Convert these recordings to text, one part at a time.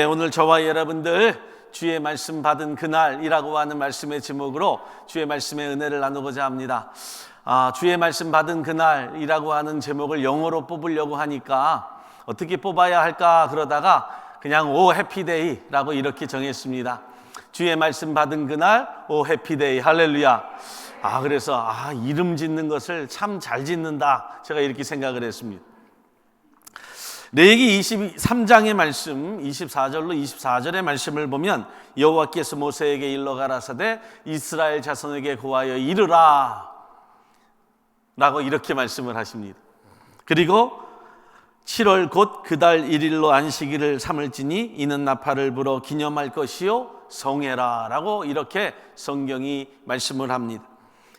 오늘 저와 여러분들 주의 말씀 받은 그날이라고 하는 말씀의 제목으로 주의 말씀의 은혜를 나누고자 합니다. 주의 말씀 받은 그날이라고 하는 제목을 영어로 뽑으려고 하니까 어떻게 뽑아야 할까 그러다가 그냥 오 해피데이라고 이렇게 정했습니다. 주의 말씀 받은 그날 오 해피데이 할렐루야. 그래서 이름 짓는 것을 참 잘 짓는다, 제가 이렇게 생각을 했습니다. 레위기 23장의 말씀 24절로 24절의 말씀을 보면 여호와께서 모세에게 일러 가라사대 이스라엘 자손에게 고하여 이르라 라고 이렇게 말씀을 하십니다. 그리고 7월 곧 그달 1일로 안식일을 삼을지니 이는 나팔을 불어 기념할 것이요 성회라 라고 이렇게 성경이 말씀을 합니다.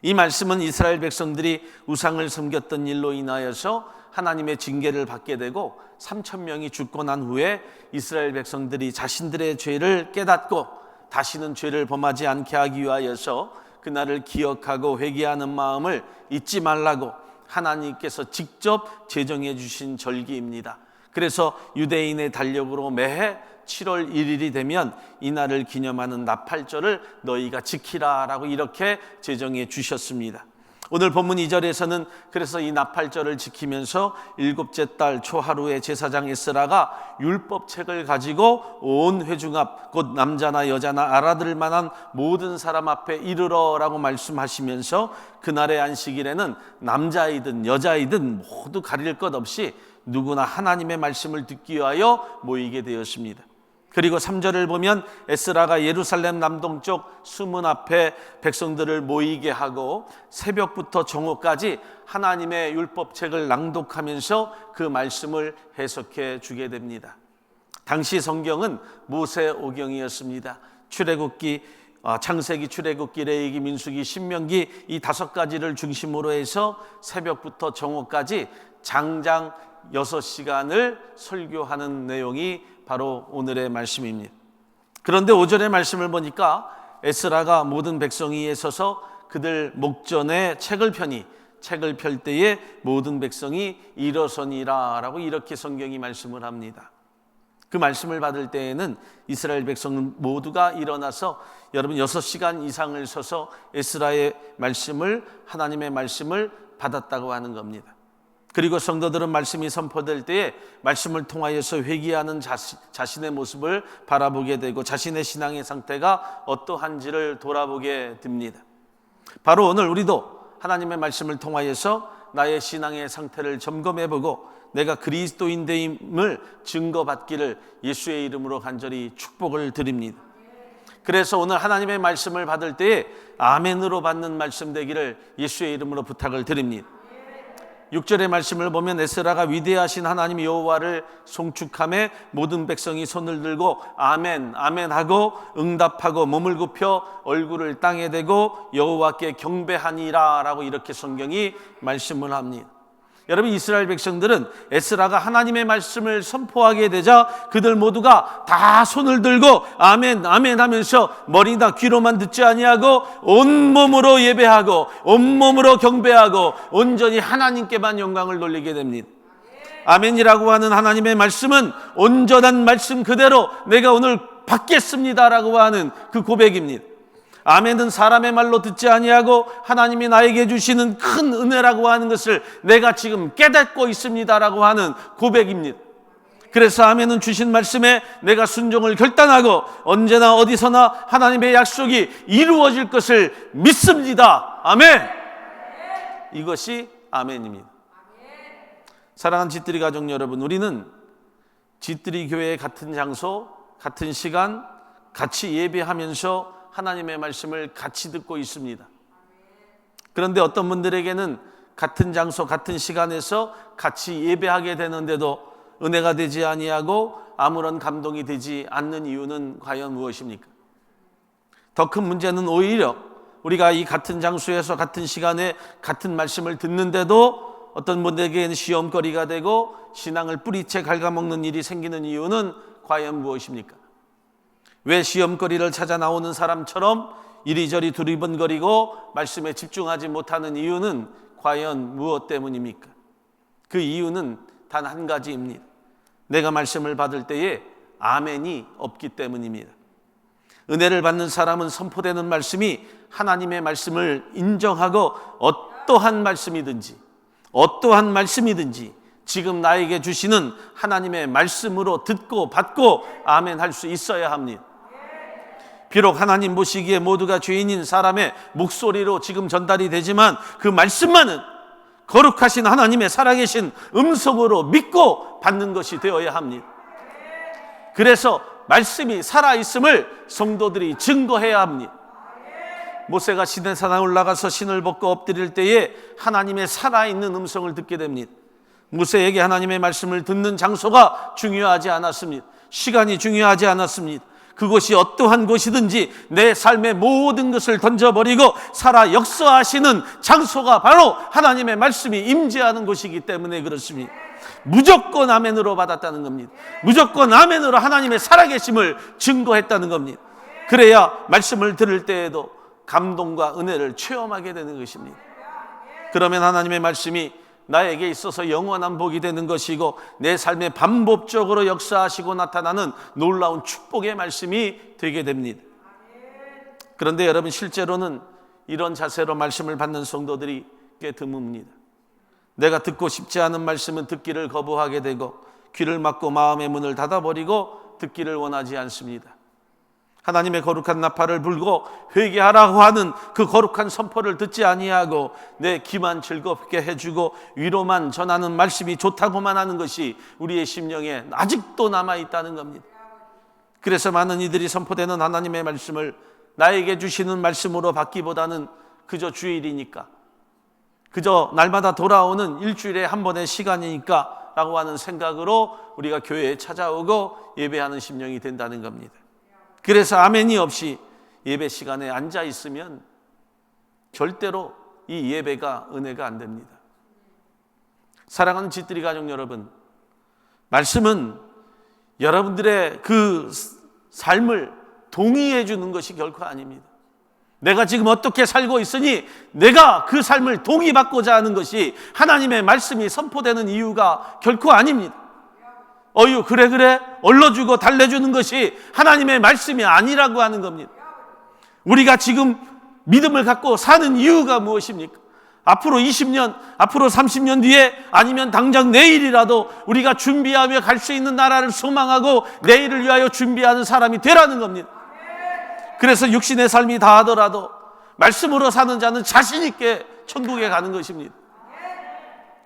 이 말씀은 이스라엘 백성들이 우상을 섬겼던 일로 인하여서 하나님의 징계를 받게 되고 3,000명이 죽고 난 후에 이스라엘 백성들이 자신들의 죄를 깨닫고 다시는 죄를 범하지 않게 하기 위하여서 그날을 기억하고 회개하는 마음을 잊지 말라고 하나님께서 직접 제정해 주신 절기입니다. 그래서 유대인의 달력으로 매해 7월 1일이 되면 이날을 기념하는 나팔절을 너희가 지키라 라고 이렇게 제정해 주셨습니다. 오늘 본문 2절에서는 그래서 이 나팔절을 지키면서 7째 달 초하루에 제사장 에스라가 율법책을 가지고 온 회중 앞 곧 남자나 여자나 알아들을 만한 모든 사람 앞에 이르러 라고 말씀하시면서 그날의 안식일에는 남자이든 여자이든 모두 가릴 것 없이 누구나 하나님의 말씀을 듣기 위하여 모이게 되었습니다. 그리고 3절을 보면 에스라가 예루살렘 남동쪽 수문 앞에 백성들을 모이게 하고 새벽부터 정오까지 하나님의 율법책을 낭독하면서 그 말씀을 해석해 주게 됩니다. 당시 성경은 모세오경이었습니다. 출애굽기, 창세기, 출애굽기, 레위기, 민수기, 신명기 이 5가지를 중심으로 해서 새벽부터 정오까지 장장 6시간을 설교하는 내용이 바로 오늘의 말씀입니다. 그런데 5절의 말씀을 보니까 에스라가 모든 백성 위에 서서 그들 목전에 책을 펴니 책을 펼 때에 모든 백성이 일어서니라 라고 이렇게 성경이 말씀을 합니다. 그 말씀을 받을 때에는 이스라엘 백성 모두가 일어나서 여러분 6시간 이상을 서서 에스라의 말씀을, 하나님의 말씀을 받았다고 하는 겁니다. 그리고 성도들은 말씀이 선포될 때에 말씀을 통하여서 회개하는 자신의 모습을 바라보게 되고 자신의 신앙의 상태가 어떠한지를 돌아보게 됩니다. 바로 오늘 우리도 하나님의 말씀을 통하여서 나의 신앙의 상태를 점검해보고 내가 그리스도인됨을 증거받기를 예수의 이름으로 간절히 축복을 드립니다. 그래서 오늘 하나님의 말씀을 받을 때에 아멘으로 받는 말씀 되기를 예수의 이름으로 부탁을 드립니다. 6절의 말씀을 보면 에스라가 위대하신 하나님 여호와를 송축하며 모든 백성이 손을 들고 아멘 아멘 하고 응답하고 몸을 굽혀 얼굴을 땅에 대고 여호와께 경배하니라 라고 이렇게 성경이 말씀을 합니다. 여러분, 이스라엘 백성들은 에스라가 하나님의 말씀을 선포하게 되자 그들 모두가 다 손을 들고 아멘 아멘 하면서 머리나 귀로만 듣지 아니하고 온몸으로 예배하고 온몸으로 경배하고 온전히 하나님께만 영광을 돌리게 됩니다. 아멘이라고 하는 하나님의 말씀은 온전한 말씀 그대로 내가 오늘 받겠습니다라고 하는 그 고백입니다. 아멘은 사람의 말로 듣지 아니하고 하나님이 나에게 주시는 큰 은혜라고 하는 것을 내가 지금 깨닫고 있습니다라고 하는 고백입니다. 그래서 아멘은 주신 말씀에 내가 순종을 결단하고 언제나 어디서나 하나님의 약속이 이루어질 것을 믿습니다. 아멘. 이것이 아멘입니다. 사랑하는 짓들이 가족 여러분, 우리는 짓들이 교회의 같은 장소, 같은 시간, 같이 예배하면서 하나님의 말씀을 같이 듣고 있습니다. 그런데 어떤 분들에게는 같은 장소, 같은 시간에서 같이 예배하게 되는데도 은혜가 되지 아니하고 아무런 감동이 되지 않는 이유는 과연 무엇입니까? 더 큰 문제는 오히려 우리가 이 같은 장소에서 같은 시간에 같은 말씀을 듣는데도 어떤 분들에게는 시험거리가 되고 신앙을 뿌리채 갉아먹는 일이 생기는 이유는 과연 무엇입니까? 왜 시험거리를 찾아 나오는 사람처럼 이리저리 두리번거리고 말씀에 집중하지 못하는 이유는 과연 무엇 때문입니까? 그 이유는 단 한 가지입니다. 내가 말씀을 받을 때에 아멘이 없기 때문입니다. 은혜를 받는 사람은 선포되는 말씀이 하나님의 말씀을 인정하고 어떠한 말씀이든지 지금 나에게 주시는 하나님의 말씀으로 듣고 받고 아멘 할 수 있어야 합니다. 비록 하나님 보시기에 모두가 죄인인 사람의 목소리로 지금 전달이 되지만 그 말씀만은 거룩하신 하나님의 살아계신 음성으로 믿고 받는 것이 되어야 합니다. 그래서 말씀이 살아있음을 성도들이 증거해야 합니다. 모세가 시내산에 올라가서 신을 벗고 엎드릴 때에 하나님의 살아있는 음성을 듣게 됩니다. 모세에게 하나님의 말씀을 듣는 장소가 중요하지 않았습니다. 시간이 중요하지 않았습니다. 그곳이 어떠한 곳이든지 내 삶의 모든 것을 던져버리고 살아 역사하시는 장소가 바로 하나님의 말씀이 임재하는 곳이기 때문에 그렇습니다. 무조건 아멘으로 받았다는 겁니다. 무조건 아멘으로 하나님의 살아계심을 증거했다는 겁니다. 그래야 말씀을 들을 때에도 감동과 은혜를 체험하게 되는 것입니다. 그러면 하나님의 말씀이 나에게 있어서 영원한 복이 되는 것이고 내 삶에 반복적으로 역사하시고 나타나는 놀라운 축복의 말씀이 되게 됩니다. 그런데 여러분, 실제로는 이런 자세로 말씀을 받는 성도들이 꽤 드뭅니다. 내가 듣고 싶지 않은 말씀은 듣기를 거부하게 되고 귀를 막고 마음의 문을 닫아버리고 듣기를 원하지 않습니다. 하나님의 거룩한 나팔을 불고 회개하라고 하는 그 거룩한 선포를 듣지 아니하고 내 귀만 즐겁게 해주고 위로만 전하는 말씀이 좋다고만 하는 것이 우리의 심령에 아직도 남아있다는 겁니다. 그래서 많은 이들이 선포되는 하나님의 말씀을 나에게 주시는 말씀으로 받기보다는 그저 주일이니까, 그저 날마다 돌아오는 일주일에 한 번의 시간이니까 라고 하는 생각으로 우리가 교회에 찾아오고 예배하는 심령이 된다는 겁니다. 그래서 아멘이 없이 예배 시간에 앉아 있으면 절대로 이 예배가 은혜가 안 됩니다. 사랑하는 집들이 가족 여러분, 말씀은 여러분들의 그 삶을 동의해 주는 것이 결코 아닙니다. 내가 지금 어떻게 살고 있으니 내가 그 삶을 동의받고자 하는 것이 하나님의 말씀이 선포되는 이유가 결코 아닙니다. 어유 그래 얼러주고 달래주는 것이 하나님의 말씀이 아니라고 하는 겁니다. 우리가 지금 믿음을 갖고 사는 이유가 무엇입니까? 앞으로 20년, 앞으로 30년 뒤에 아니면 당장 내일이라도 우리가 준비하며 갈 수 있는 나라를 소망하고 내일을 위하여 준비하는 사람이 되라는 겁니다. 그래서 육신의 삶이 다하더라도 말씀으로 사는 자는 자신 있게 천국에 가는 것입니다.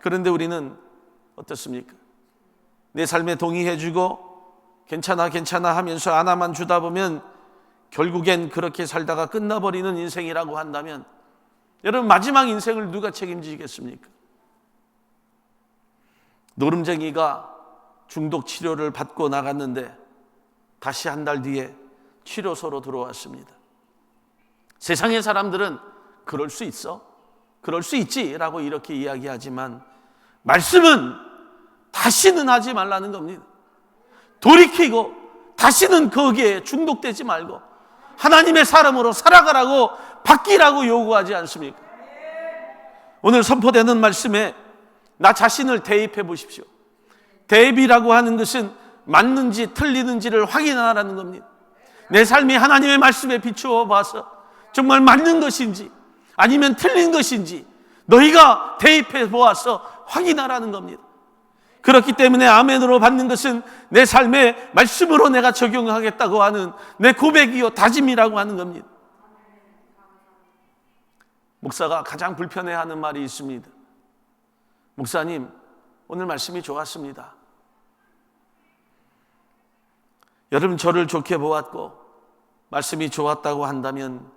그런데 우리는 어떻습니까? 내 삶에 동의해주고 괜찮아 하면서 하나만 주다 보면 결국엔 그렇게 살다가 끝나버리는 인생이라고 한다면 여러분, 마지막 인생을 누가 책임지겠습니까? 노름쟁이가 중독 치료를 받고 나갔는데 다시 한 달 뒤에 치료소로 들어왔습니다. 세상의 사람들은 그럴 수 있어, 그럴 수 있지 라고 이렇게 이야기하지만 말씀은 다시는 하지 말라는 겁니다. 돌이키고 다시는 거기에 중독되지 말고 하나님의 사람으로 살아가라고, 바뀌라고 요구하지 않습니까? 오늘 선포되는 말씀에 나 자신을 대입해 보십시오. 대입이라고 하는 것은 맞는지 틀리는지를 확인하라는 겁니다. 내 삶이 하나님의 말씀에 비추어 봐서 정말 맞는 것인지 아니면 틀린 것인지 너희가 대입해 보아서 확인하라는 겁니다. 그렇기 때문에 아멘으로 받는 것은 내 삶의 말씀으로 내가 적용하겠다고 하는 내 고백이요 다짐이라고 하는 겁니다. 목사가 가장 불편해하는 말이 있습니다. 목사님, 오늘 말씀이 좋았습니다. 여러분, 저를 좋게 보았고 말씀이 좋았다고 한다면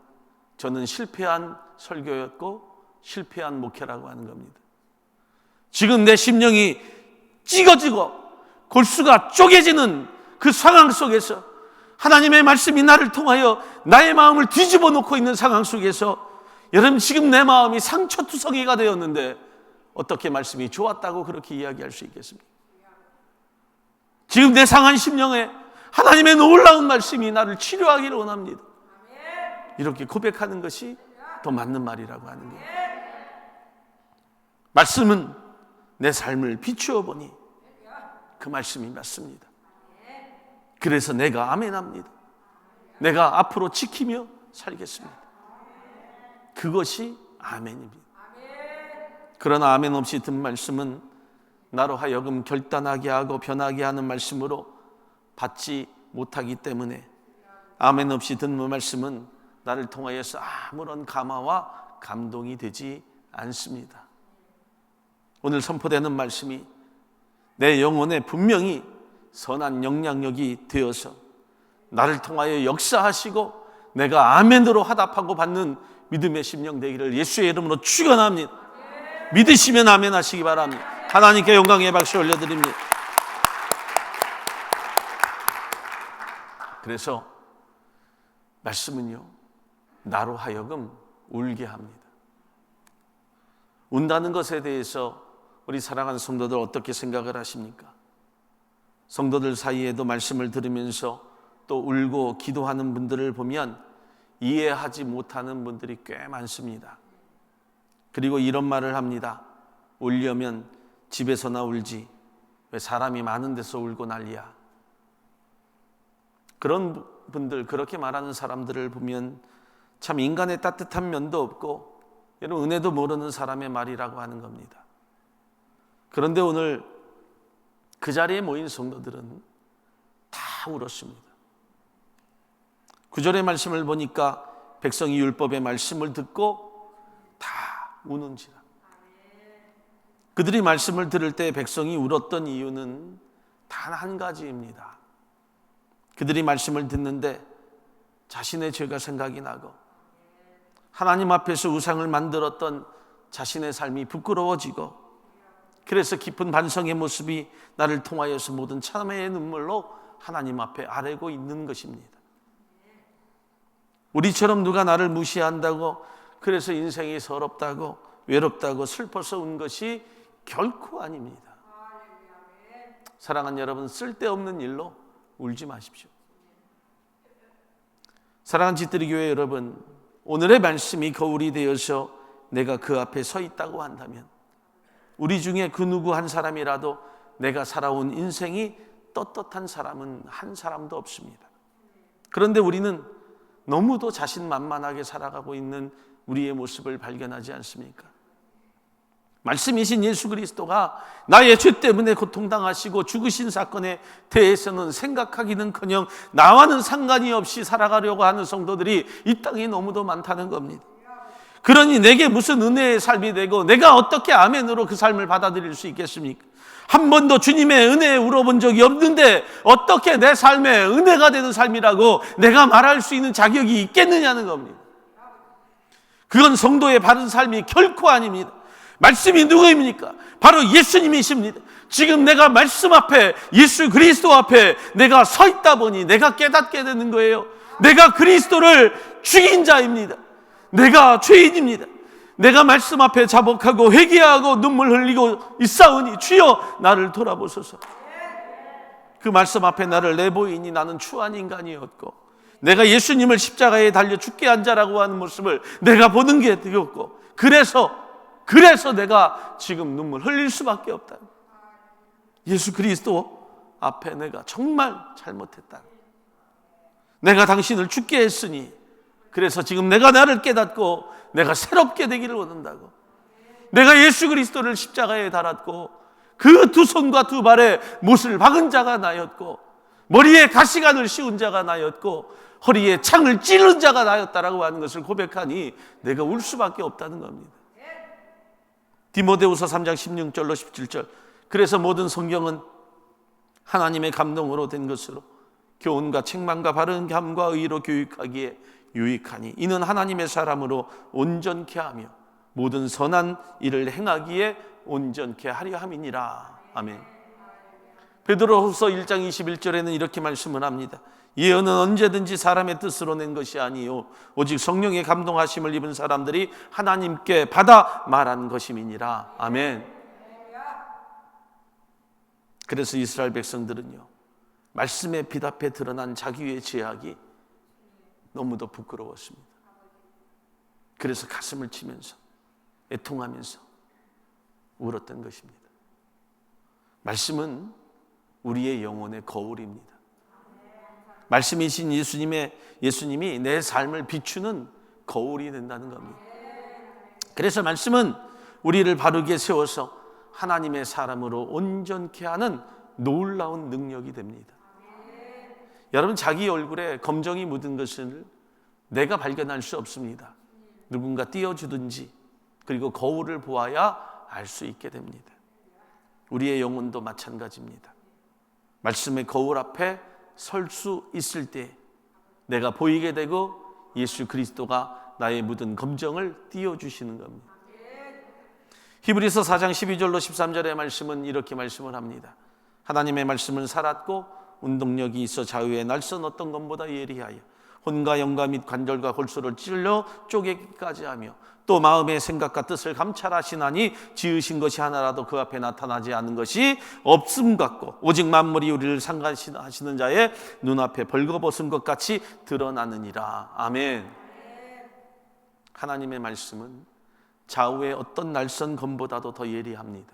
저는 실패한 설교였고 실패한 목회라고 하는 겁니다. 지금 내 심령이 찢어지고 골수가 쪼개지는 그 상황 속에서 하나님의 말씀이 나를 통하여 나의 마음을 뒤집어 놓고 있는 상황 속에서 여러분, 지금 내 마음이 상처투성이가 되었는데 어떻게 말씀이 좋았다고 그렇게 이야기할 수 있겠습니까? 지금 내 상한 심령에 하나님의 놀라운 말씀이 나를 치료하기를 원합니다. 이렇게 고백하는 것이 더 맞는 말이라고 하는 거예요. 말씀은 내 삶을 비추어 보니 그 말씀이 맞습니다. 그래서 내가 아멘합니다. 내가 앞으로 지키며 살겠습니다. 그것이 아멘입니다. 그러나 아멘 없이 든 말씀은 나로 하여금 결단하게 하고 변하게 하는 말씀으로 받지 못하기 때문에 아멘 없이 듣는 말씀은 나를 통하여서 아무런 감화와 감동이 되지 않습니다. 오늘 선포되는 말씀이 내 영혼에 분명히 선한 영향력이 되어서 나를 통하여 역사하시고 내가 아멘으로 화답하고 받는 믿음의 심령 되기를 예수의 이름으로 축원합니다. 믿으시면 아멘 하시기 바랍니다. 하나님께 영광의 박수 올려드립니다. 그래서 말씀은요, 나로 하여금 울게 합니다. 운다는 것에 대해서 우리 사랑하는 성도들 어떻게 생각을 하십니까? 성도들 사이에도 말씀을 들으면서 또 울고 기도하는 분들을 보면 이해하지 못하는 분들이 꽤 많습니다. 그리고 이런 말을 합니다. 울려면 집에서나 울지 왜 사람이 많은 데서 울고 난리야. 그런 분들, 그렇게 말하는 사람들을 보면 참 인간의 따뜻한 면도 없고 이런 은혜도 모르는 사람의 말이라고 하는 겁니다. 그런데 오늘 그 자리에 모인 성도들은 다 울었습니다. 9절의 말씀을 보니까 백성이 율법의 말씀을 듣고 다 우는지라. 그들이 말씀을 들을 때 백성이 울었던 이유는 단 한 가지입니다. 그들이 말씀을 듣는데 자신의 죄가 생각이 나고 하나님 앞에서 우상을 만들었던 자신의 삶이 부끄러워지고 그래서 깊은 반성의 모습이 나를 통하여서 모든 참회의 눈물로 하나님 앞에 아뢰고 있는 것입니다. 우리처럼 누가 나를 무시한다고 그래서 인생이 서럽다고 외롭다고 슬퍼서 운 것이 결코 아닙니다. 사랑하는 여러분, 쓸데없는 일로 울지 마십시오. 사랑하는 짓들이 교회 여러분, 오늘의 말씀이 거울이 되어서 내가 그 앞에 서 있다고 한다면 우리 중에 그 누구 한 사람이라도 내가 살아온 인생이 떳떳한 사람은 한 사람도 없습니다. 그런데 우리는 너무도 자신만만하게 살아가고 있는 우리의 모습을 발견하지 않습니까? 말씀이신 예수 그리스도가 나의 죄 때문에 고통당하시고 죽으신 사건에 대해서는 생각하기는커녕 나와는 상관이 없이 살아가려고 하는 성도들이 이 땅에 너무도 많다는 겁니다. 그러니 내게 무슨 은혜의 삶이 되고 내가 어떻게 아멘으로 그 삶을 받아들일 수 있겠습니까? 한 번도 주님의 은혜에 울어본 적이 없는데 어떻게 내 삶에 은혜가 되는 삶이라고 내가 말할 수 있는 자격이 있겠느냐는 겁니다. 그건 성도의 바른 삶이 결코 아닙니다. 말씀이 누구입니까? 바로 예수님이십니다. 지금 내가 말씀 앞에 예수 그리스도 앞에 내가 서 있다 보니 내가 깨닫게 되는 거예요. 내가 그리스도를 죽인 자입니다. 내가 죄인입니다. 내가 말씀 앞에 자복하고 회개하고 눈물 흘리고 있사오니 주여 나를 돌아보소서. 그 말씀 앞에 나를 내보이니 나는 추한 인간이었고 내가 예수님을 십자가에 달려 죽게 한 자라고 하는 모습을 내가 보는 게 되었고 그래서 내가 지금 눈물 흘릴 수밖에 없다. 예수 그리스도 앞에 내가 정말 잘못했다. 내가 당신을 죽게 했으니 그래서 지금 내가 나를 깨닫고 내가 새롭게 되기를 원한다고. 내가 예수 그리스도를 십자가에 달았고 그 두 손과 두 발에 못을 박은 자가 나였고 머리에 가시관을 씌운 자가 나였고 허리에 창을 찌른 자가 나였다라고 하는 것을 고백하니 내가 울 수밖에 없다는 겁니다. 디모데후서 3장 16절로 17절. 그래서 모든 성경은 하나님의 감동으로 된 것으로 교훈과 책망과 바른 감과 의로 교육하기에 유익하니 이는 하나님의 사람으로 온전케 하며 모든 선한 일을 행하기에 온전케 하려 함이니라. 아멘. 베드로후서 1장 21절에는 이렇게 말씀을 합니다. 예언은 언제든지 사람의 뜻으로 낸 것이 아니요 오직 성령의 감동하심을 입은 사람들이 하나님께 받아 말한 것임이니라. 아멘. 그래서 이스라엘 백성들은요 말씀에 비답해 드러난 자기의 죄악이 너무도 부끄러웠습니다. 그래서 가슴을 치면서 애통하면서 울었던 것입니다. 말씀은 우리의 영혼의 거울입니다. 말씀이신 예수님이 내 삶을 비추는 거울이 된다는 겁니다. 그래서 말씀은 우리를 바르게 세워서 하나님의 사람으로 온전케 하는 놀라운 능력이 됩니다. 여러분, 자기 얼굴에 검정이 묻은 것을 내가 발견할 수 없습니다. 누군가 띄워주든지 그리고 거울을 보아야 알 수 있게 됩니다. 우리의 영혼도 마찬가지입니다. 말씀의 거울 앞에 설 수 있을 때 내가 보이게 되고 예수 그리스도가 나의 묻은 검정을 띄워주시는 겁니다. 히브리서 4장 12절로 13절의 말씀은 이렇게 말씀을 합니다. 하나님의 말씀은 살았고 운동력이 있어 좌우의 날선 어떤 것보다 예리하여 혼과 영과 및 관절과 골수를 찔러 쪼개기까지 하며 또 마음의 생각과 뜻을 감찰하시나니 지으신 것이 하나라도 그 앞에 나타나지 않는 것이 없음 같고 오직 만물이 우리를 상관하시는 자의 눈앞에 벌거벗은 것 같이 드러나느니라. 아멘. 하나님의 말씀은 좌우의 어떤 날선 검보다도 더 예리합니다.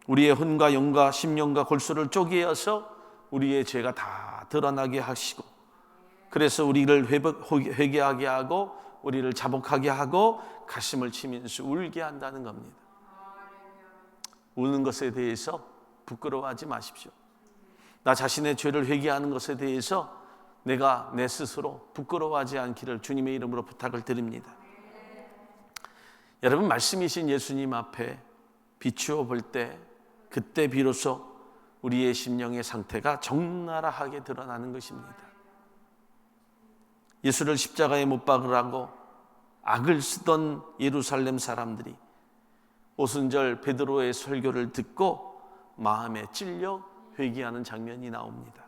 우리의 혼과 영과 심령과 골수를 쪼개어서 우리의 죄가 다 드러나게 하시고 그래서 우리를 회개하게 하고 우리를 자복하게 하고 가슴을 치면서 울게 한다는 겁니다. 우는 것에 대해서 부끄러워하지 마십시오. 나 자신의 죄를 회개하는 것에 대해서 내가 내 스스로 부끄러워하지 않기를 주님의 이름으로 부탁을 드립니다. 여러분, 말씀이신 예수님 앞에 비추어 볼 때 그때 비로소 우리의 심령의 상태가 적나라하게 드러나는 것입니다. 예수를 십자가에 못 박으라고 악을 쓰던 예루살렘 사람들이 오순절 베드로의 설교를 듣고 마음에 찔려 회개하는 장면이 나옵니다.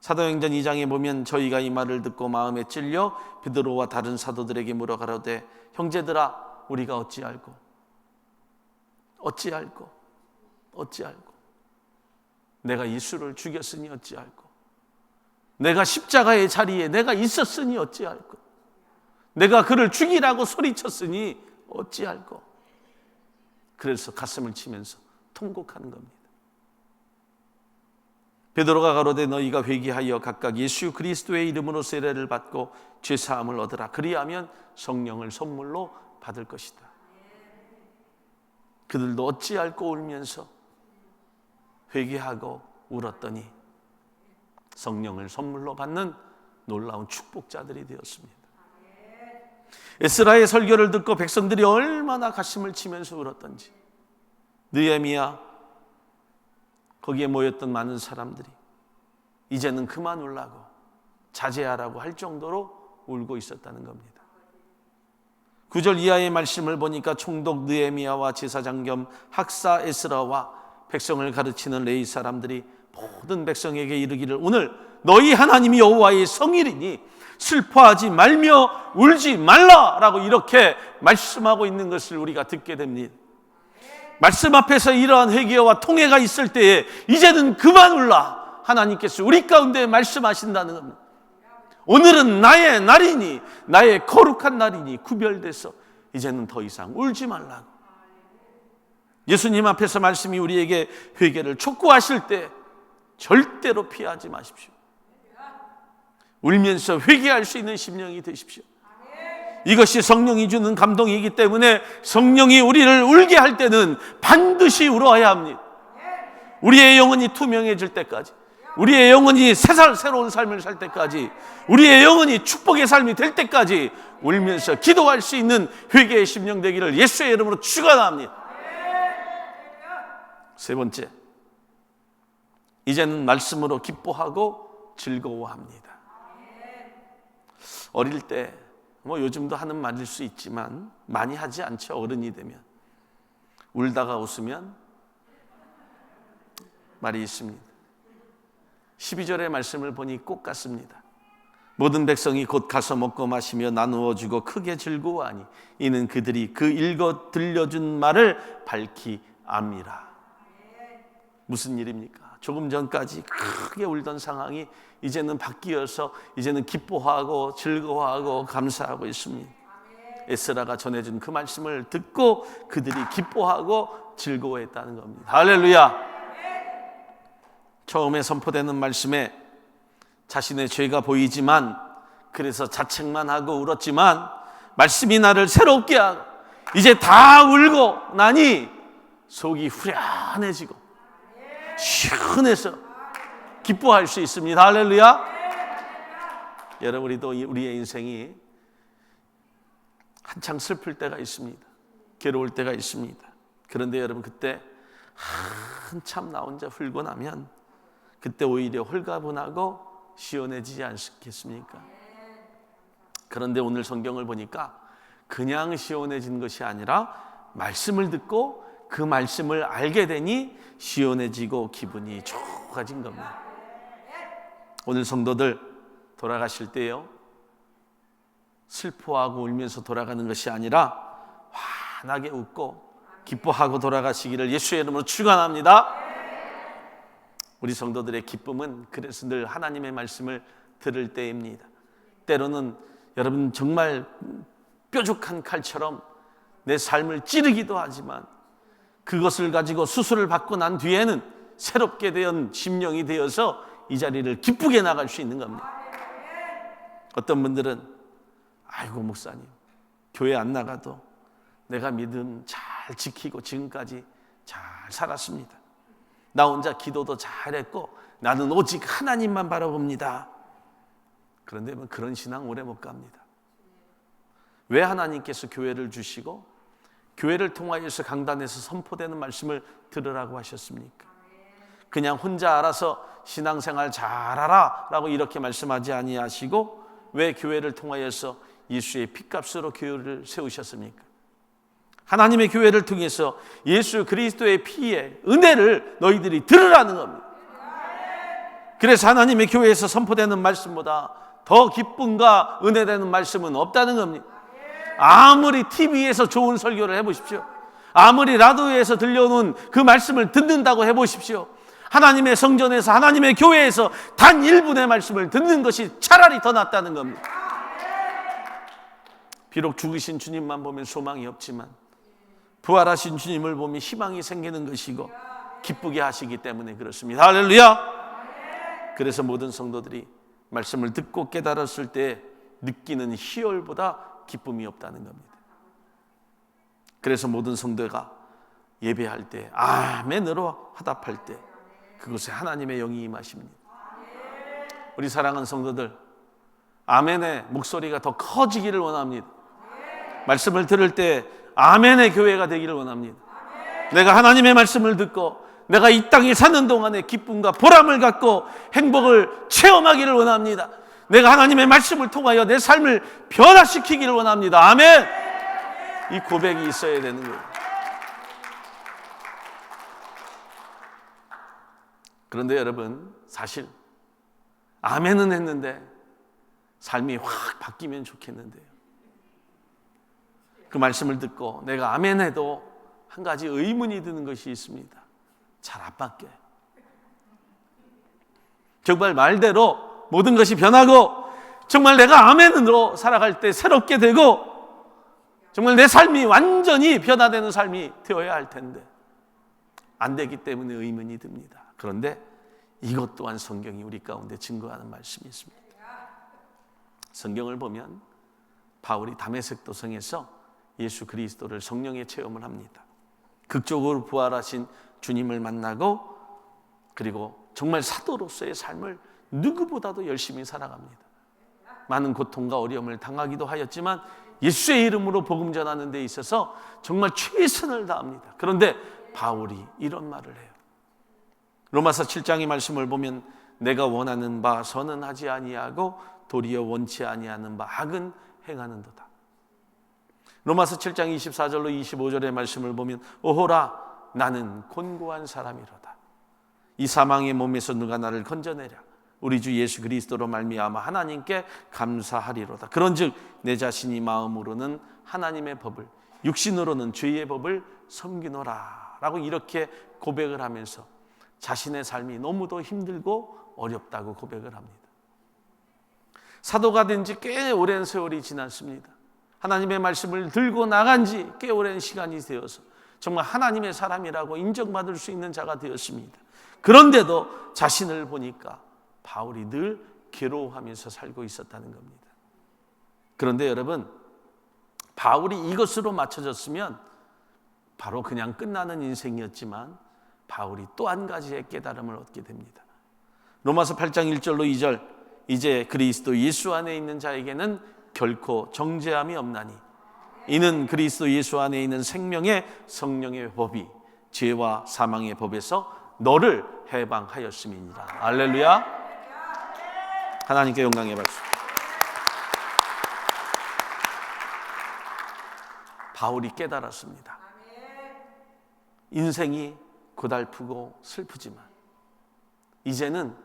사도행전 2장에 보면 저희가 이 말을 듣고 마음에 찔려 베드로와 다른 사도들에게 물어 가로되 형제들아 우리가 어찌알고 내가 예수를 죽였으니 어찌알고 내가 십자가의 자리에 내가 있었으니 어찌알고 내가 그를 죽이라고 소리쳤으니 어찌알고. 그래서 가슴을 치면서 통곡하는 겁니다. 베드로가 가로되 너희가 회개하여 각각 예수 그리스도의 이름으로 세례를 받고 죄사함을 얻으라. 그리하면 성령을 선물로 받을 것이다. 그들도 어찌알고 울면서 회개하고 울었더니 성령을 선물로 받는 놀라운 축복자들이 되었습니다. 에스라의 설교를 듣고 백성들이 얼마나 가슴을 치면서 울었던지, 느헤미야 거기에 모였던 많은 사람들이 이제는 그만 울라고 자제하라고 할 정도로 울고 있었다는 겁니다. 9절 이하의 말씀을 보니까 총독 느헤미야와 제사장 겸 학사 에스라와 백성을 가르치는 레위 사람들이 모든 백성에게 이르기를 오늘 너희 하나님이 여호와의 성일이니 슬퍼하지 말며 울지 말라라고 이렇게 말씀하고 있는 것을 우리가 듣게 됩니다. 말씀 앞에서 이러한 회개와 통회가 있을 때에 이제는 그만 울라 하나님께서 우리 가운데 말씀하신다는 겁니다. 오늘은 나의 날이니 나의 거룩한 날이니 구별돼서 이제는 더 이상 울지 말라고. 예수님 앞에서 말씀이 우리에게 회개를 촉구하실 때 절대로 피하지 마십시오. 울면서 회개할 수 있는 심령이 되십시오. 이것이 성령이 주는 감동이기 때문에 성령이 우리를 울게 할 때는 반드시 울어야 합니다. 우리의 영혼이 투명해질 때까지, 우리의 영혼이 새로운 삶을 살 때까지, 우리의 영혼이 축복의 삶이 될 때까지 울면서 기도할 수 있는 회개의 심령 되기를 예수의 이름으로 축원합니다. 세 번째, 이제는 말씀으로 기뻐하고 즐거워합니다. 어릴 때 요즘도 하는 말일 수 있지만 많이 하지 않죠. 어른이 되면 울다가 웃으면 말이 있습니다. 12절의 말씀을 보니 꼭 같습니다. 모든 백성이 곧 가서 먹고 마시며 나누어 주고 크게 즐거워하니 이는 그들이 그 읽어 들려준 말을 밝히 압니다. 무슨 일입니까? 조금 전까지 크게 울던 상황이 이제는 바뀌어서 이제는 기뻐하고 즐거워하고 감사하고 있습니다. 에스라가 전해준 그 말씀을 듣고 그들이 기뻐하고 즐거워했다는 겁니다. 할렐루야. 처음에 선포되는 말씀에 자신의 죄가 보이지만 그래서 자책만 하고 울었지만 말씀이 나를 새롭게 하고 이제 다 울고 나니 속이 후련해지고 시원해서 기뻐할 수 있습니다. 할렐루야. 여러분, 우리도 우리의 인생이 한창 슬플 때가 있습니다. 괴로울 때가 있습니다. 그런데 여러분, 그때 한참 나 혼자 풀고 나면 그때 오히려 홀가분하고 시원해지지 않겠습니까? 그런데 오늘 성경을 보니까 그냥 시원해진 것이 아니라 말씀을 듣고 그 말씀을 알게 되니 시원해지고 기분이 좋아진 겁니다. 오늘 성도들 돌아가실 때요, 슬퍼하고 울면서 돌아가는 것이 아니라 환하게 웃고 기뻐하고 돌아가시기를 예수의 이름으로 축원합니다. 우리 성도들의 기쁨은 그래서 늘 하나님의 말씀을 들을 때입니다. 때로는 여러분 정말 뾰족한 칼처럼 내 삶을 찌르기도 하지만 그것을 가지고 수술을 받고 난 뒤에는 새롭게 된 심령이 되어서 이 자리를 기쁘게 나갈 수 있는 겁니다. 어떤 분들은 아이고 목사님, 교회 안 나가도 내가 믿음 잘 지키고 지금까지 잘 살았습니다. 나 혼자 기도도 잘했고 나는 오직 하나님만 바라봅니다. 그런데 그런 신앙 오래 못 갑니다. 왜 하나님께서 교회를 주시고 교회를 통하여서 강단에서 선포되는 말씀을 들으라고 하셨습니까? 그냥 혼자 알아서 신앙생활 잘하라 라고 이렇게 말씀하지 아니하시고 왜 교회를 통하여서 예수의 피값으로 교회를 세우셨습니까? 하나님의 교회를 통해서 예수 그리스도의 피의 은혜를 너희들이 들으라는 겁니다. 그래서 하나님의 교회에서 선포되는 말씀보다 더 기쁨과 은혜되는 말씀은 없다는 겁니다. 아무리 TV에서 좋은 설교를 해보십시오. 아무리 라디오에서 들려오는 그 말씀을 듣는다고 해보십시오. 하나님의 성전에서 하나님의 교회에서 단 1분의 말씀을 듣는 것이 차라리 더 낫다는 겁니다. 비록 죽으신 주님만 보면 소망이 없지만 부활하신 주님을 보면 희망이 생기는 것이고 기쁘게 하시기 때문에 그렇습니다. 할렐루야. 그래서 모든 성도들이 말씀을 듣고 깨달았을 때 느끼는 희열보다 기쁨이 없다는 겁니다. 그래서 모든 성도가 예배할 때 아멘으로 화답할 때 그곳에 하나님의 영이 임하십니다. 우리 사랑하는 성도들, 아멘의 목소리가 더 커지기를 원합니다. 말씀을 들을 때 아멘의 교회가 되기를 원합니다. 내가 하나님의 말씀을 듣고 내가 이 땅에 사는 동안에 기쁨과 보람을 갖고 행복을 체험하기를 원합니다. 내가 하나님의 말씀을 통하여 내 삶을 변화시키기를 원합니다. 아멘. 이 고백이 있어야 되는 거예요. 그런데 여러분, 사실 아멘은 했는데 삶이 확 바뀌면 좋겠는데요. 그 말씀을 듣고 내가 아멘해도 한 가지 의문이 드는 것이 있습니다. 잘 안 바뀌어요. 정말 말대로 모든 것이 변하고 정말 내가 아멘으로 살아갈 때 새롭게 되고 정말 내 삶이 완전히 변화되는 삶이 되어야 할 텐데 안 되기 때문에 의문이 듭니다. 그런데 이것 또한 성경이 우리 가운데 증거하는 말씀이 있습니다. 성경을 보면 바울이 다메섹 도성에서 예수 그리스도를 성령의 체험을 합니다. 극적으로 부활하신 주님을 만나고 그리고 정말 사도로서의 삶을 누구보다도 열심히 살아갑니다. 많은 고통과 어려움을 당하기도 하였지만 예수의 이름으로 복음 전하는 데 있어서 정말 최선을 다합니다. 그런데 바울이 이런 말을 해요. 로마서 7장의 말씀을 보면 내가 원하는 바 선은 하지 아니하고 도리어 원치 아니하는 바 악은 행하는도다. 로마서 7장 24절로 25절의 말씀을 보면 오호라 나는 곤고한 사람이로다. 이 사망의 몸에서 누가 나를 건져내랴. 우리 주 예수 그리스도로 말미암아 하나님께 감사하리로다. 그런즉 내 자신이 마음으로는 하나님의 법을 육신으로는 죄의 법을 섬기노라 라고 이렇게 고백을 하면서 자신의 삶이 너무도 힘들고 어렵다고 고백을 합니다. 사도가 된 지 꽤 오랜 세월이 지났습니다. 하나님의 말씀을 들고 나간 지 꽤 오랜 시간이 되어서 정말 하나님의 사람이라고 인정받을 수 있는 자가 되었습니다. 그런데도 자신을 보니까 바울이 늘 괴로워하면서 살고 있었다는 겁니다. 그런데 여러분, 바울이 이것으로 맞춰졌으면 바로 그냥 끝나는 인생이었지만 바울이 또 한 가지의 깨달음을 얻게 됩니다. 로마서 8장 1절로 2절, 이제 그리스도 예수 안에 있는 자에게는 결코 정죄함이 없나니 이는 그리스도 예수 안에 있는 생명의 성령의 법이 죄와 사망의 법에서 너를 해방하였음이니라. 할렐루야. 하나님께 영광의 박수. 바울이 깨달았습니다. 인생이 고달프고 슬프지만 이제는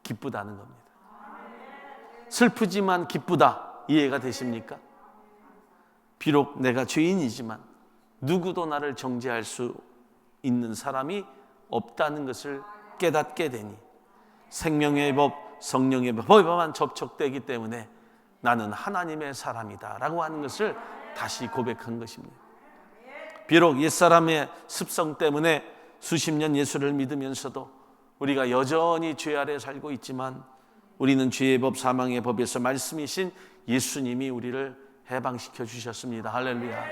기쁘다는 겁니다. 슬프지만 기쁘다, 이해가 되십니까? 비록 내가 죄인이지만 누구도 나를 정죄할 수 있는 사람이 없다는 것을 깨닫게 되니 생명의 법, 성령의 법에만 접촉되기 때문에 나는 하나님의 사람이다 라고 하는 것을 다시 고백한 것입니다. 비록 옛사람의 습성 때문에 수십 년 예수를 믿으면서도 우리가 여전히 죄 아래 살고 있지만 우리는 죄의 법, 사망의 법에서 말씀이신 예수님이 우리를 해방시켜 주셨습니다. 할렐루야.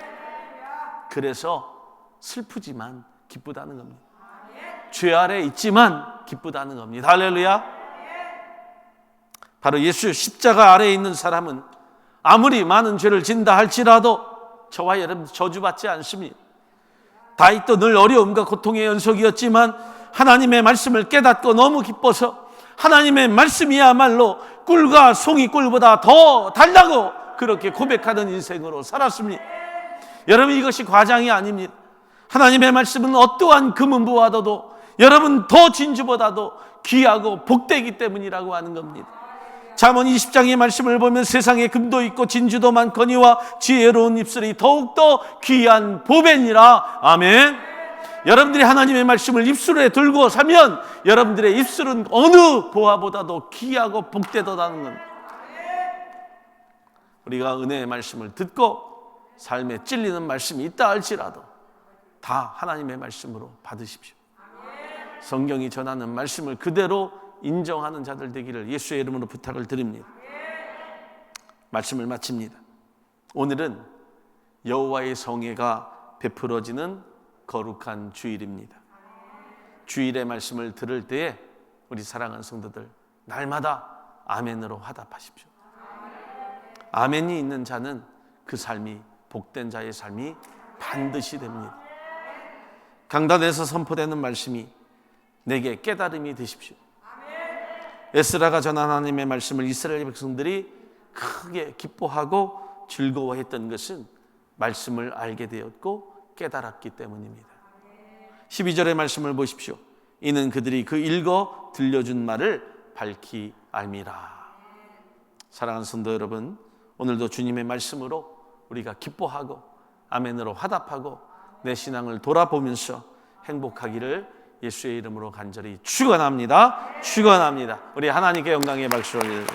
그래서 슬프지만 기쁘다는 겁니다. 죄 아래 있지만 기쁘다는 겁니다. 할렐루야. 바로 예수 십자가 아래에 있는 사람은 아무리 많은 죄를 진다 할지라도 저와 여러분 저주받지 않습니다. 다윗도 늘 어려움과 고통의 연속이었지만 하나님의 말씀을 깨닫고 너무 기뻐서 하나님의 말씀이야말로 꿀과 송이 꿀보다 더 달다고 그렇게 고백하는 인생으로 살았습니다. 여러분, 이것이 과장이 아닙니다. 하나님의 말씀은 어떠한 금은보화도 여러분 더 진주보다도 귀하고 복되기 때문이라고 하는 겁니다. 잠언 20장의 말씀을 보면 세상에 금도 있고 진주도 많거니와 지혜로운 입술이 더욱더 귀한 보배니라. 아멘. 여러분들이 하나님의 말씀을 입술에 들고 살면 여러분들의 입술은 어느 보화보다도 귀하고 복되도다는 겁니다. 우리가 은혜의 말씀을 듣고 삶에 찔리는 말씀이 있다 할지라도 다 하나님의 말씀으로 받으십시오. 성경이 전하는 말씀을 그대로 인정하는 자들 되기를 예수의 이름으로 부탁을 드립니다. 말씀을 마칩니다. 오늘은 여호와의 성회가 베풀어지는 거룩한 주일입니다. 주일의 말씀을 들을 때에 우리 사랑하는 성도들 날마다 아멘으로 화답하십시오. 아멘이 있는 자는 그 삶이 복된 자의 삶이 반드시 됩니다. 강단에서 선포되는 말씀이 내게 깨달음이 되십시오. 에스라가 전한 하나님의 말씀을 이스라엘 백성들이 크게 기뻐하고 즐거워했던 것은 말씀을 알게 되었고 깨달았기 때문입니다. 12절의 말씀을 보십시오. 이는 그들이 그 읽어 들려준 말을 밝히 알미라. 사랑하는 성도 여러분, 오늘도 주님의 말씀으로 우리가 기뻐하고 아멘으로 화답하고 내 신앙을 돌아보면서 행복하기를 예수의 이름으로 간절히 축원합니다. 축원합니다. 우리 하나님께 영광의 박수를